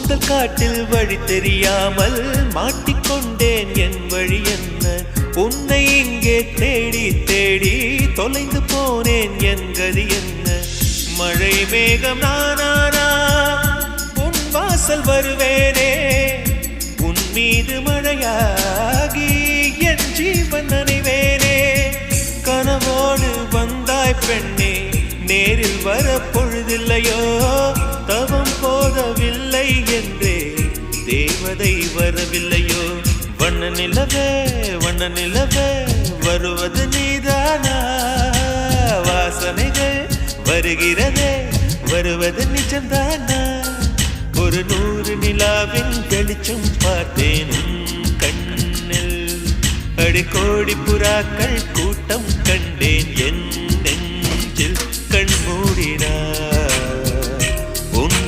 கூந்தல் காட்டில் வழி தெரியாமல் மாட்டிக்கொண்டேன். என் வழி என்ன? உன்னை இங்கே தேடி தேடி தொலைந்து போனேன். என் கதி என்ன? மழை மேகம் நானானா உன் வாசல் வருவேனே. உன் மீது மழையாகி என் ஜீவன் நனைவேனே. கனவோடு வந்தாய் பெண்ணே, நேரில் வர பொழுதில்லையோ. தவம் போதவில்லை என்றே தேவதை வரவில்லையோ. வண்ண நிலவே வருவது நீதானா? வாசனைகள் வருகிறதே, வருவது நிஜம்தானா? ஒரு 100 நிலாவின் வெளிச்சம் பார்த்தேன் கண்ணில். அடிக்கோடி புறாக்கள் கூட்டம் கண்டேன்